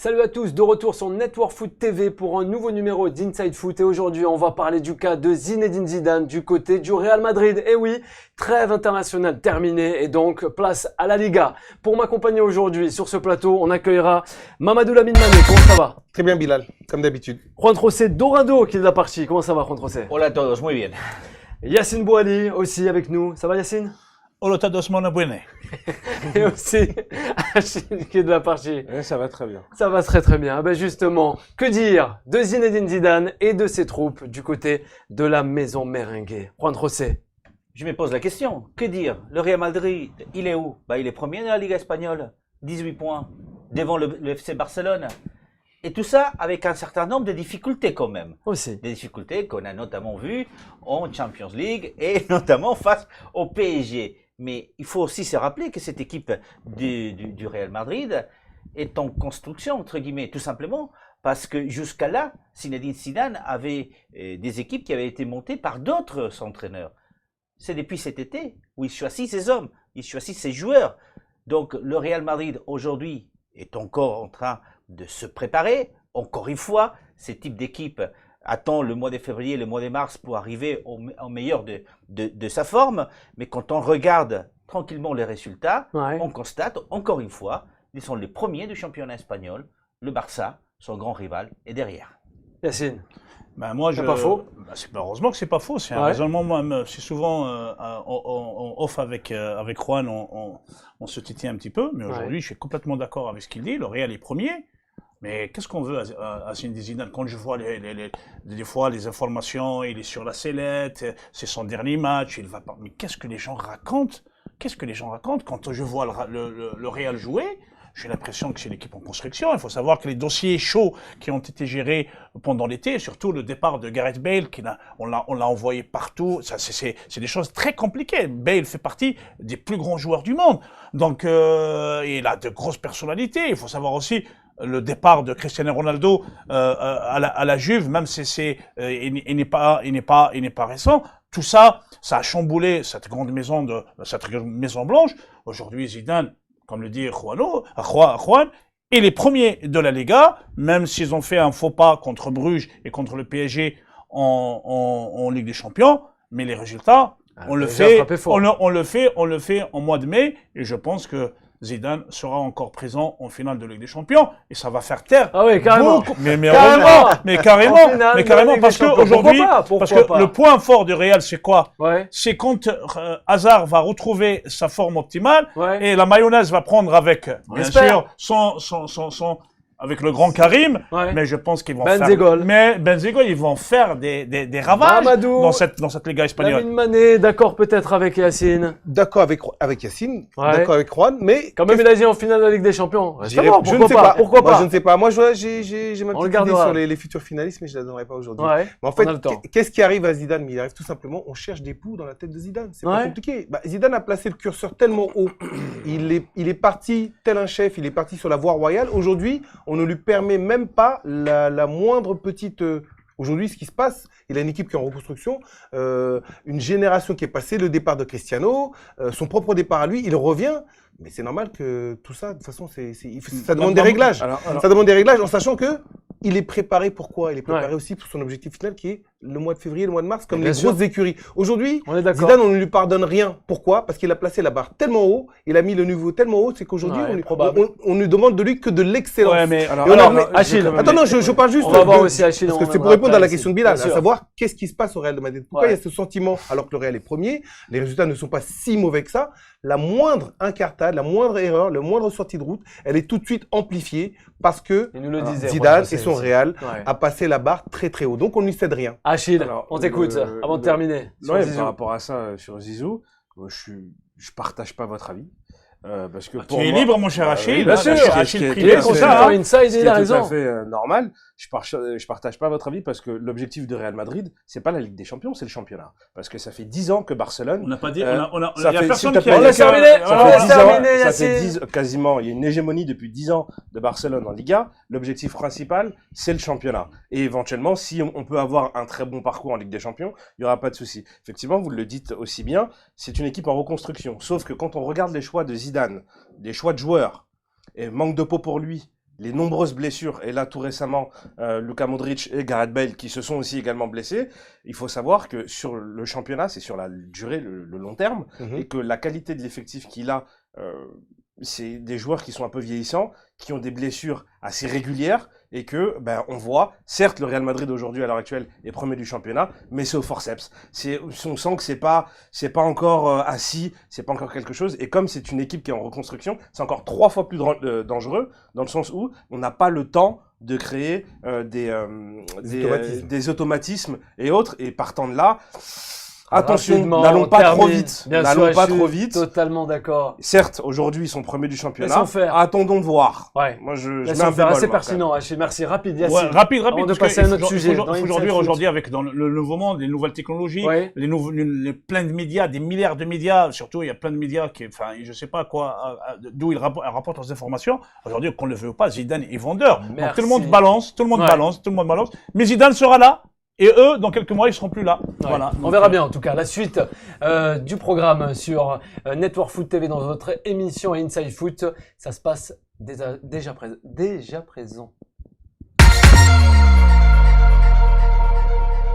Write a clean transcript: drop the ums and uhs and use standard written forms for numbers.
Salut à tous, de retour sur Network Foot TV pour un nouveau numéro d'Inside Foot et aujourd'hui on va parler du cas de Zinedine Zidane du côté du Real Madrid. Et oui, trêve internationale terminée et donc place à la Liga. Pour m'accompagner aujourd'hui sur ce plateau, on accueillera Mamadou Lamine Mané. Comment ça va? Très bien Bilal, comme d'habitude. Juan José Dorado qui est de la partie. Comment ça va Juan José? Hola a todos, muy bien. Yacine Bouali aussi avec nous. Ça va Yacine? Hola a todos, muy bien. Et aussi Achille qui est de la partie. Ça va très bien. Ça va très bien. Ben justement, que dire de Zinedine Zidane et de ses troupes du côté de la maison merengue? Juan José. Je me pose la question, que dire? Le Real Madrid, il est où? Il est premier de la Liga espagnole, 18 points, devant le FC Barcelone. Et tout ça avec un certain nombre de difficultés quand même. Aussi. Des difficultés qu'on a notamment vues en Champions League et notamment face au PSG. Mais il faut aussi se rappeler que cette équipe du Real Madrid est en construction, entre guillemets, tout simplement parce que jusqu'à là, Zinedine Zidane avait des équipes qui avaient été montées par d'autres entraîneurs. C'est depuis cet été où il choisit ses hommes, il choisit ses joueurs. Donc le Real Madrid aujourd'hui est encore en train de se préparer. Encore une fois, ce type d'équipe attend le mois de février, le mois de mars pour arriver au meilleur de sa forme. Mais quand on regarde tranquillement les résultats, on constate encore une fois, ils sont les premiers du championnat espagnol. Le Barça, son grand rival, est derrière. Yacine. C'est pas faux. Heureusement que c'est pas faux. C'est un raisonnement, moi, c'est souvent en off avec Juan, on se titille un petit peu. Mais aujourd'hui, je suis complètement d'accord avec ce qu'il dit. Le Real est premier. Mais qu'est-ce qu'on veut à Zinedine Zidane? Quand je vois des fois les informations, il est sur la sellette, c'est son dernier match, il va pas. Mais qu'est-ce que les gens racontent? Qu'est-ce que les gens racontent quand je vois le Real jouer? J'ai l'impression que c'est l'équipe en construction. Il faut savoir que les dossiers chauds qui ont été gérés pendant l'été, surtout le départ de Gareth Bale, on l'a envoyé partout. Ça, c'est des choses très compliquées. Bale fait partie des plus grands joueurs du monde. Donc, il a de grosses personnalités. Il faut savoir aussi le départ de Cristiano Ronaldo à la Juve, même si il n'est pas récent. Tout ça, ça a chamboulé cette grande maison blanche. Aujourd'hui, Zidane, comme le dit Juan, et les premiers de la Liga, même s'ils ont fait un faux pas contre Bruges et contre le PSG en Ligue des Champions, mais les résultats, on le fait en mois de mai, et je pense que Zidane sera encore présent en finale de Ligue des Champions et ça va faire taire. Ah oui, carrément. Carrément, parce que aujourd'hui, le point fort du Real, c'est quoi? C'est quand Hazard va retrouver sa forme optimale et la mayonnaise va prendre avec, bien sûr, avec le grand Karim, mais je pense qu'ils vont ils vont faire des ravages dans cette Liga espagnole. Lamine Mané, d'accord peut-être avec Yacine. D'accord avec Yacine, d'accord avec Juan, mais quand même il a dit en finale de la Ligue des Champions. Je ne sais pas. Pourquoi pas? Moi, je ne sais pas. Moi, j'ai ma petite idée sur les futurs finalistes, mais je ne la donnerai pas aujourd'hui. Mais en fait, qu'est-ce qui arrive à Zidane? Il arrive tout simplement, on cherche des poux dans la tête de Zidane. C'est pas compliqué. Zidane a placé le curseur tellement haut. Il est parti tel un chef. Il est parti sur la voie royale. Aujourd'hui, on ne lui permet même pas la moindre petite... Aujourd'hui, ce qui se passe, il a une équipe qui est en reconstruction, une génération qui est passée, le départ de Cristiano, son propre départ à lui, il revient. Mais c'est normal que tout ça, de toute façon, ça demande des réglages. Ça demande des réglages en sachant que il est préparé pour quoi? Il est préparé aussi pour son objectif final qui est le mois de février, le mois de mars, comme les grosses écuries. Aujourd'hui, Zidane, on ne lui pardonne rien. Pourquoi? Parce qu'il a placé la barre tellement haut, il a mis le niveau tellement haut, c'est qu'aujourd'hui, on ne demande de lui que de l'excellence. Achille. Attends, non, je parle juste. On va voir aussi Achille. Parce que c'est pour répondre à la question de Bilal, à savoir qu'est-ce qui se passe au Real de Madrid. Pourquoi il y a ce sentiment, alors que le Real est premier, les résultats ne sont pas si mauvais que ça. La moindre incartade, la moindre erreur, la moindre sortie de route, elle est tout de suite amplifiée parce que Zidane et son Real a passé la barre très très haut. Donc on ne lui cède rien. Achille, on t'écoute avant de terminer. Par rapport à ça, sur Zizou, je partage pas votre avis. Parce que tu es libre, mon cher Achille. Bien sûr, Achille il est content. Inside, il a raison. C'est tout à fait normal. Je partage pas votre avis parce que l'objectif de Real Madrid, c'est pas la Ligue des Champions, c'est le championnat. Parce que ça fait 10 ans que Barcelone. On n'a pas dit. Il y a personne qui a dit. Ça fait quasiment. Il y a une hégémonie depuis 10 ans de Barcelone en Liga. L'objectif principal, c'est le championnat. Et éventuellement, si on peut avoir un très bon parcours en Ligue des Champions, il y aura pas de souci. Effectivement, vous le dites aussi bien. C'est une équipe en reconstruction. Sauf que quand on regarde les choix de Zidane, des choix de joueurs, et manque de peau pour lui, les nombreuses blessures, et là tout récemment, Luka Modric et Gareth Bale qui se sont aussi également blessés, il faut savoir que sur le championnat, c'est sur la durée, le long terme, et que la qualité de l'effectif qu'il a, c'est des joueurs qui sont un peu vieillissants, qui ont des blessures assez régulières, et que, on voit, certes, le Real Madrid aujourd'hui, à l'heure actuelle, est premier du championnat, mais c'est au forceps. On sent que c'est pas encore assis, c'est pas encore quelque chose, et comme c'est une équipe qui est en reconstruction, c'est encore 3 fois plus dangereux, dans le sens où on n'a pas le temps de créer des automatismes et autres, et partant de là, attention, n'allons pas trop vite. N'allons pas trop vite. Totalement d'accord. Certes, aujourd'hui, ils sont premiers du championnat. Attendons de voir. Ouais. Moi, je mets un bémol. C'est pertinent. Merci. Rapide, Yassine. Ouais, rapide. Avant de passer à un autre sujet. Aujourd'hui, avec dans le nouveau monde, les nouvelles technologies, les plein de médias, des milliards de médias, surtout, il y a plein de médias qui, enfin, je sais pas quoi, d'où ils rapportent leurs informations. Aujourd'hui, qu'on ne le veut pas, Zidane est vendeur. Donc, tout le monde balance. Mais Zidane sera là. Et eux, dans quelques mois, ils seront plus là. Ouais. Voilà. On verra bien, en tout cas, la suite du programme sur Network Foot TV dans votre émission Inside Foot. Ça se passe déjà présent.